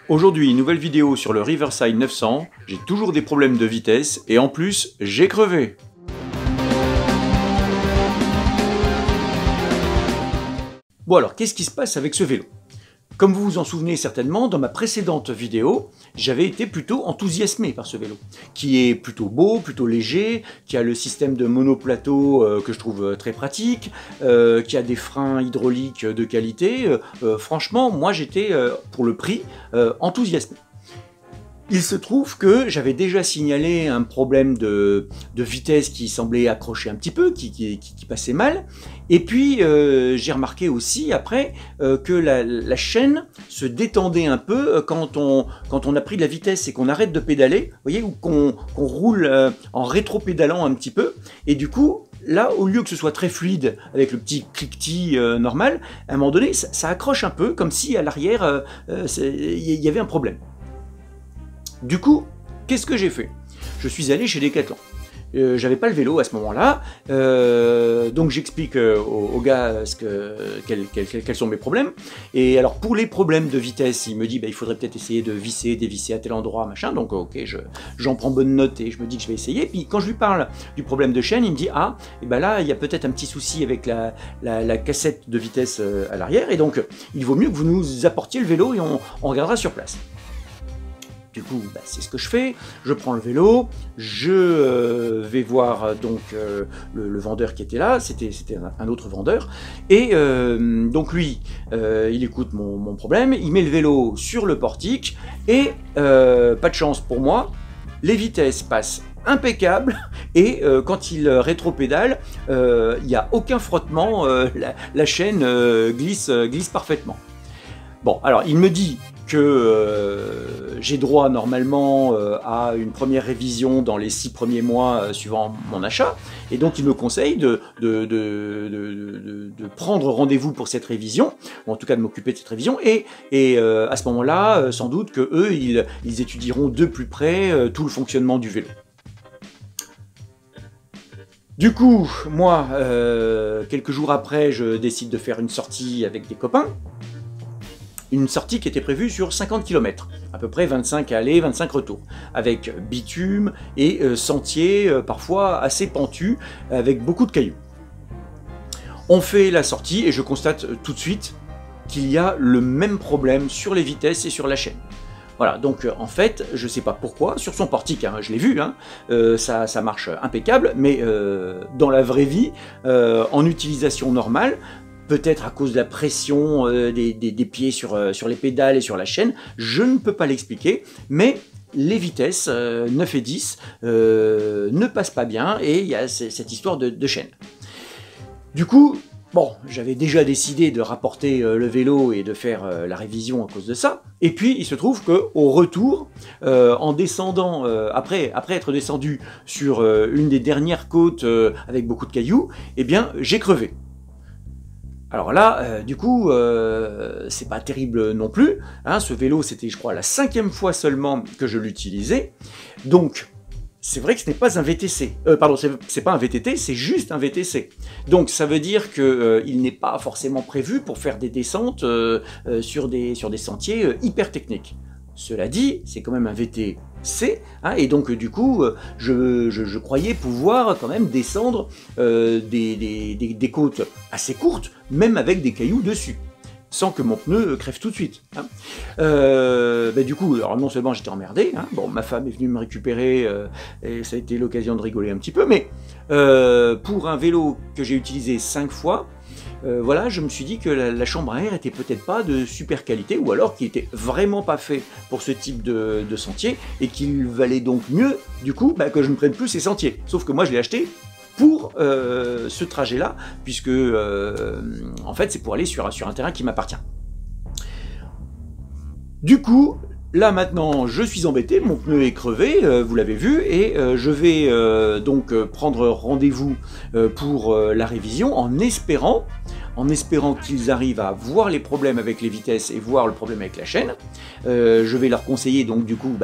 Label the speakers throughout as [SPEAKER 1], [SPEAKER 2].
[SPEAKER 1] Aujourd'hui, nouvelle vidéo sur le Riverside 900, j'ai toujours des problèmes de vitesse et en plus, j'ai crevé. Bon alors, qu'est-ce qui se passe avec ce vélo? Comme vous vous en souvenez certainement, dans ma précédente vidéo, j'avais été plutôt enthousiasmé par ce vélo, qui est plutôt beau, plutôt léger, qui a le système de monoplateau que je trouve très pratique, qui a des freins hydrauliques de qualité. Franchement, moi j'étais, pour le prix, enthousiasmé. Il se trouve que j'avais déjà signalé un problème de vitesse qui semblait accrocher un petit peu, qui passait mal. Et puis j'ai remarqué aussi après que la chaîne se détendait un peu quand on a pris de la vitesse et qu'on arrête de pédaler, vous voyez, ou qu'on roule en rétro-pédalant un petit peu. Et du coup, là, au lieu que ce soit très fluide avec le petit cliquetis normal, à un moment donné, ça accroche un peu, comme si à l'arrière, il y avait un problème. Du coup, qu'est-ce que j'ai fait? Je suis allé chez Decathlon. J'avais pas le vélo à ce moment-là, donc j'explique au gars quels sont mes problèmes. Et alors pour les problèmes de vitesse, il me dit il faudrait peut-être essayer de visser, dévisser à tel endroit, machin. Donc ok, j'en prends bonne note et je me dis que je vais essayer. Puis quand je lui parle du problème de chaîne, il me dit et ben là il y a peut-être un petit souci avec la cassette de vitesse à l'arrière, et donc il vaut mieux que vous nous apportiez le vélo et on regardera sur place. Du coup, c'est ce que je fais, je prends le vélo, je vais voir donc le vendeur qui était là, c'était un autre vendeur, et donc lui, il écoute mon problème, il met le vélo sur le portique, et pas de chance pour moi, les vitesses passent impeccable, et quand il rétropédale, il n'y a aucun frottement, la chaîne glisse parfaitement. Bon, alors il me dit que j'ai droit normalement à une première révision dans les 6 premiers mois suivant mon achat, et donc il me conseille de prendre rendez-vous pour cette révision, ou en tout cas de m'occuper de cette révision, et à ce moment-là, sans doute que eux, ils étudieront de plus près tout le fonctionnement du vélo. Du coup, moi, quelques jours après, je décide de faire une sortie avec des copains. Une sortie qui était prévue sur 50 km, à peu près 25 allées, 25 retours, avec bitume et sentiers parfois assez pentus, avec beaucoup de cailloux. On fait la sortie et je constate tout de suite qu'il y a le même problème sur les vitesses et sur la chaîne. Voilà, donc en fait, je ne sais pas pourquoi, sur son portique, je l'ai vu, ça marche impeccable, mais dans la vraie vie, en utilisation normale, peut-être à cause de la pression des pieds sur les pédales et sur la chaîne, je ne peux pas l'expliquer, mais les vitesses 9 et 10 ne passent pas bien, et il y a cette histoire de chaîne. Du coup, bon, j'avais déjà décidé de rapporter le vélo et de faire la révision à cause de ça, et puis il se trouve qu'au retour, en descendant, après être descendu sur une des dernières côtes avec beaucoup de cailloux, eh bien j'ai crevé. Alors là, du coup, c'est pas terrible non plus. Ce vélo, c'était, je crois, la 5e fois seulement que je l'utilisais. Donc, c'est vrai que ce n'est pas un VTC. Pardon, c'est pas un VTT, c'est juste un VTC. Donc, ça veut dire qu'il n'est pas forcément prévu pour faire des descentes sur des sentiers hyper techniques. Cela dit, c'est quand même un VTC, et donc du coup, je croyais pouvoir quand même descendre des côtes assez courtes, même avec des cailloux dessus, sans que mon pneu crève tout de suite. Du coup, alors non seulement j'étais emmerdé, bon, ma femme est venue me récupérer, et ça a été l'occasion de rigoler un petit peu, mais pour un vélo que j'ai utilisé 5 fois, voilà, je me suis dit que la chambre à air était peut-être pas de super qualité, ou alors qu'il était vraiment pas fait pour ce type de sentier, et qu'il valait donc mieux, du coup, que je ne prenne plus ces sentiers. Sauf que moi, je l'ai acheté pour ce trajet-là, puisque, en fait, c'est pour aller sur un terrain qui m'appartient. Du coup, là maintenant, je suis embêté, mon pneu est crevé, vous l'avez vu, et je vais donc prendre rendez-vous pour la révision en espérant en espérant qu'ils arrivent à voir les problèmes avec les vitesses et voir le problème avec la chaîne. Je vais leur conseiller donc du coup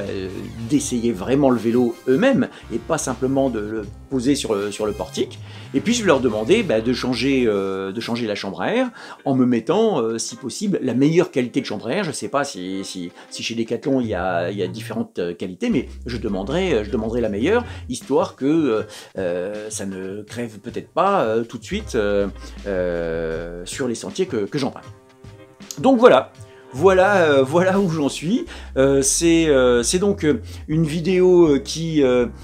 [SPEAKER 1] d'essayer vraiment le vélo eux-mêmes et pas simplement de le poser sur le portique. Et puis je vais leur demander de changer la chambre à air en me mettant, si possible, la meilleure qualité de chambre à air. Je ne sais pas si chez Decathlon il y a différentes qualités, mais je demanderai la meilleure, histoire que ça ne crève peut-être pas tout de suite sur les sentiers que j'emprunte. Donc voilà. Voilà où j'en suis. C'est donc une vidéo qui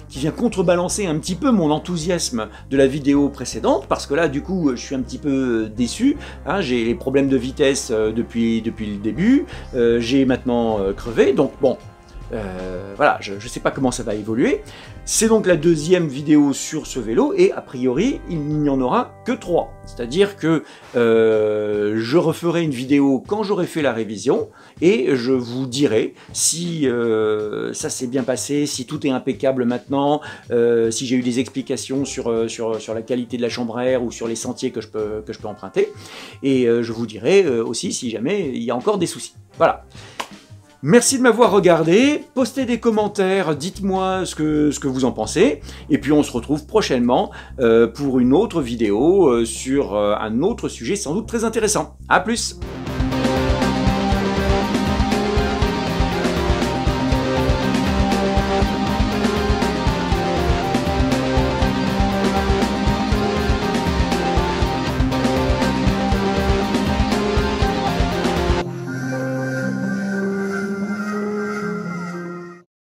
[SPEAKER 1] vient contrebalancer un petit peu mon enthousiasme de la vidéo précédente, parce que là, du coup, je suis un petit peu déçu. Hein, j'ai les problèmes de vitesse depuis le début. J'ai maintenant crevé, donc bon. Voilà, je ne sais pas comment ça va évoluer. C'est donc la deuxième vidéo sur ce vélo et a priori il n'y en aura que 3. C'est-à-dire que je referai une vidéo quand j'aurai fait la révision et je vous dirai si ça s'est bien passé, si tout est impeccable maintenant, si j'ai eu des explications sur la qualité de la chambre à air ou sur les sentiers que je peux emprunter. Et je vous dirai aussi si jamais il y a encore des soucis. Voilà. Merci de m'avoir regardé, postez des commentaires, dites-moi ce que vous en pensez, et puis on se retrouve prochainement pour une autre vidéo sur un autre sujet sans doute très intéressant. A plus!